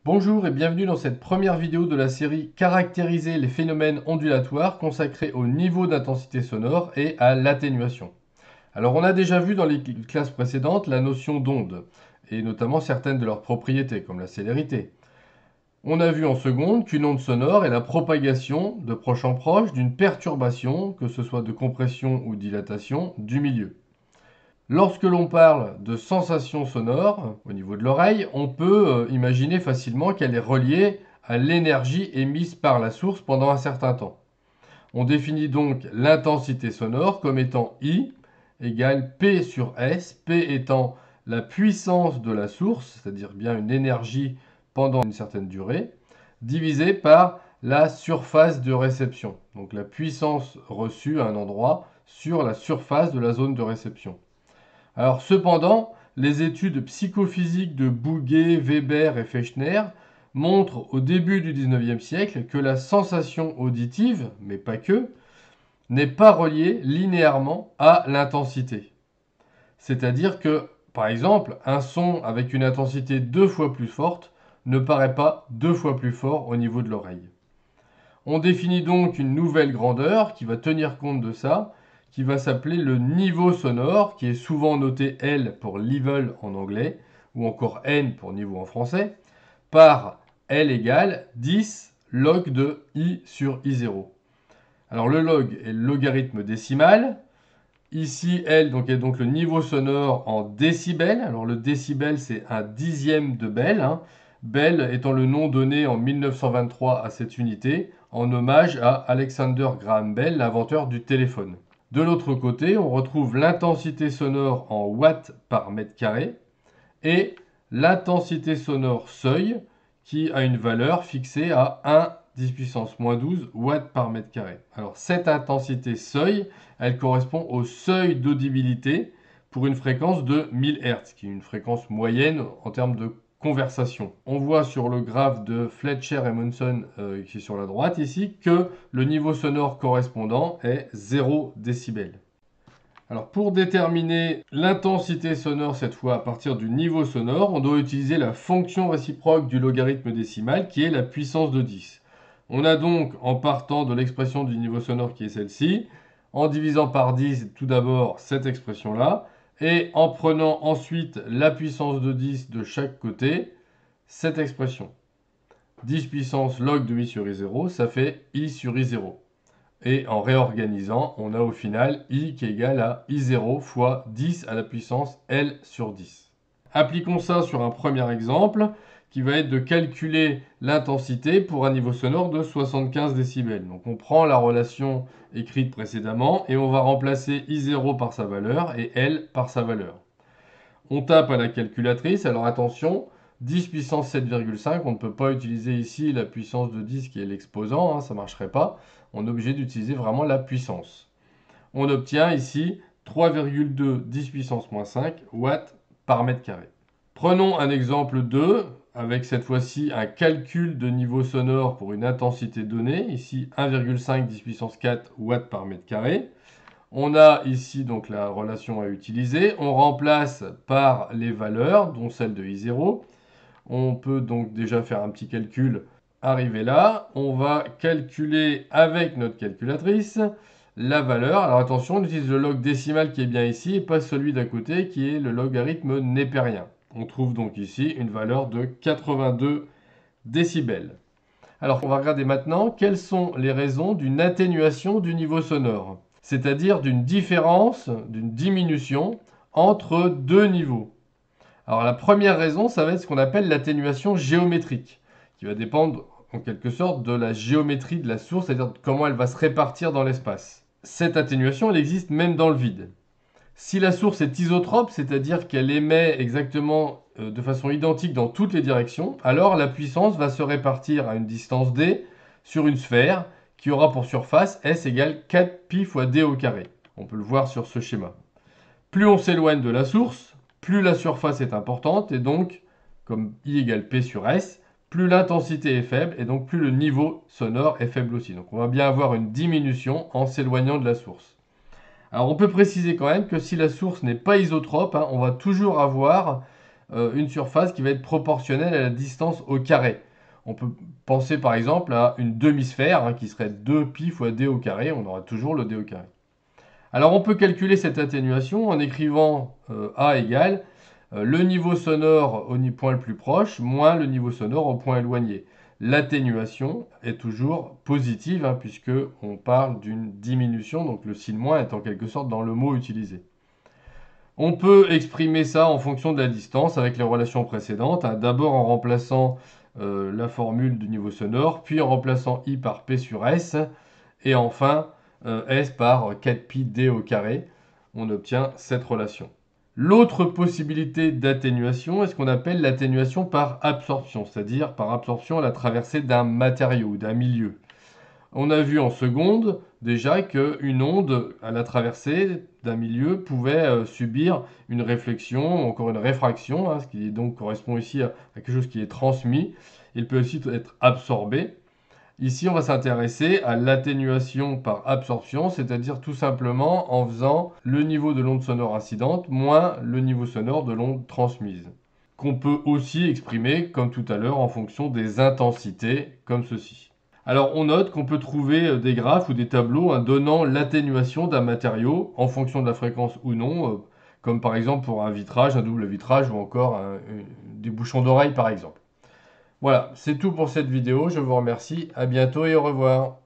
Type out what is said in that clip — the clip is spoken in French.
Bonjour et bienvenue dans cette première vidéo de la série Caractériser les phénomènes ondulatoires consacrée au niveau d'intensité sonore et à l'atténuation. Alors on a déjà vu dans les classes précédentes la notion d'onde, et notamment certaines de leurs propriétés, comme la célérité. On a vu en seconde qu'une onde sonore est la propagation, de proche en proche, d'une perturbation, que ce soit de compression ou dilatation, du milieu. Lorsque l'on parle de sensation sonore au niveau de l'oreille, on peut imaginer facilement qu'elle est reliée à l'énergie émise par la source pendant un certain temps. On définit donc l'intensité sonore comme étant I égale P sur S, P étant la puissance de la source, c'est-à-dire bien une énergie pendant une certaine durée, divisé par la surface de réception, donc la puissance reçue à un endroit sur la surface de la zone de réception. Alors cependant, les études psychophysiques de Bouguer, Weber et Fechner montrent au début du XIXe siècle que la sensation auditive, mais pas que, n'est pas reliée linéairement à l'intensité. C'est-à-dire que, par exemple, un son avec une intensité 2 fois plus forte ne paraît pas 2 fois plus fort au niveau de l'oreille. On définit donc une nouvelle grandeur qui va tenir compte de ça, qui va s'appeler le niveau sonore, qui est souvent noté L pour level en anglais, ou encore N pour niveau en français, par L égale 10 log de I sur I0. Alors le log est le logarithme décimal. Ici, L est donc le niveau sonore en décibels. Alors le décibel, c'est un dixième de Bell, hein. Bell étant le nom donné en 1923 à cette unité, en hommage à Alexander Graham Bell, l'inventeur du téléphone. De l'autre côté, on retrouve l'intensité sonore en watts par mètre carré et l'intensité sonore seuil qui a une valeur fixée à 1 10 puissance moins 12 watts par mètre carré. Alors cette intensité seuil, elle correspond au seuil d'audibilité pour une fréquence de 1000 Hz, qui est une fréquence moyenne en termes de conversation. On voit sur le graphe de Fletcher et Monson, qui est sur la droite ici, que le niveau sonore correspondant est 0 décibel. Alors pour déterminer l'intensité sonore cette fois à partir du niveau sonore, on doit utiliser la fonction réciproque du logarithme décimal qui est la puissance de 10. On a donc, en partant de l'expression du niveau sonore qui est celle-ci, en divisant par 10 tout d'abord cette expression-là, et en prenant ensuite la puissance de 10 de chaque côté, cette expression. 10 puissance log de I sur I0, ça fait I sur I0. Et en réorganisant, on a au final I qui est égal à I0 fois 10 à la puissance L sur 10. Appliquons ça sur un premier exemple qui va être de calculer l'intensité pour un niveau sonore de 75 décibels. Donc on prend la relation écrite précédemment et on va remplacer I0 par sa valeur et L par sa valeur. On tape à la calculatrice, alors attention, 10 puissance 7,5, on ne peut pas utiliser ici la puissance de 10 qui est l'exposant, hein, ça ne marcherait pas. On est obligé d'utiliser vraiment la puissance. On obtient ici 3,2 10 puissance moins 5 watts par mètre carré. Prenons un exemple 2, avec cette fois-ci un calcul de niveau sonore pour une intensité donnée, ici 1,5 10 puissance 4 watts par mètre carré. On a ici donc la relation à utiliser. On remplace par les valeurs, dont celle de I0. On peut donc déjà faire un petit calcul, arriver là. On va calculer avec notre calculatrice la valeur. Alors attention, on utilise le log décimal qui est bien ici et pas celui d'à côté qui est le logarithme népérien. On trouve donc ici une valeur de 82 décibels. Alors on va regarder maintenant quelles sont les raisons d'une atténuation du niveau sonore, c'est-à-dire d'une différence, d'une diminution entre deux niveaux. Alors la première raison, ça va être ce qu'on appelle l'atténuation géométrique, qui va dépendre en quelque sorte de la géométrie de la source, c'est-à-dire de comment elle va se répartir dans l'espace. Cette atténuation, elle existe même dans le vide. Si la source est isotrope, c'est-à-dire qu'elle émet exactement de façon identique dans toutes les directions, alors la puissance va se répartir à une distance d sur une sphère qui aura pour surface S égale 4pi fois d au carré. On peut le voir sur ce schéma. Plus on s'éloigne de la source, plus la surface est importante et donc, comme I égale P sur S, plus l'intensité est faible et donc plus le niveau sonore est faible aussi. Donc on va bien avoir une diminution en s'éloignant de la source. Alors on peut préciser quand même que si la source n'est pas isotrope, hein, on va toujours avoir une surface qui va être proportionnelle à la distance au carré. On peut penser par exemple à une demi-sphère qui serait 2π fois d au carré, on aura toujours le d au carré. Alors on peut calculer cette atténuation en écrivant A égale le niveau sonore au point le plus proche moins le niveau sonore au point éloigné. L'atténuation est toujours positive puisque on parle d'une diminution, donc le signe moins est en quelque sorte dans le mot utilisé. On peut exprimer ça en fonction de la distance avec les relations précédentes, d'abord en remplaçant la formule du niveau sonore, puis en remplaçant I par P sur S, et enfin S par 4π d au carré. On obtient cette relation. L'autre possibilité d'atténuation est ce qu'on appelle l'atténuation par absorption, c'est-à-dire par absorption à la traversée d'un matériau, d'un milieu. On a vu en seconde déjà qu'une onde à la traversée d'un milieu pouvait subir une réflexion, encore une réfraction, ce qui donc correspond ici à quelque chose qui est transmis. Il peut aussi être absorbé. Ici, on va s'intéresser à l'atténuation par absorption, c'est-à-dire tout simplement en faisant le niveau de l'onde sonore incidente moins le niveau sonore de l'onde transmise, qu'on peut aussi exprimer, comme tout à l'heure, en fonction des intensités, comme ceci. Alors on note qu'on peut trouver des graphes ou des tableaux donnant l'atténuation d'un matériau en fonction de la fréquence ou non, comme par exemple pour un vitrage, un double vitrage ou encore des bouchons d'oreille par exemple. Voilà, c'est tout pour cette vidéo, je vous remercie, à bientôt et au revoir.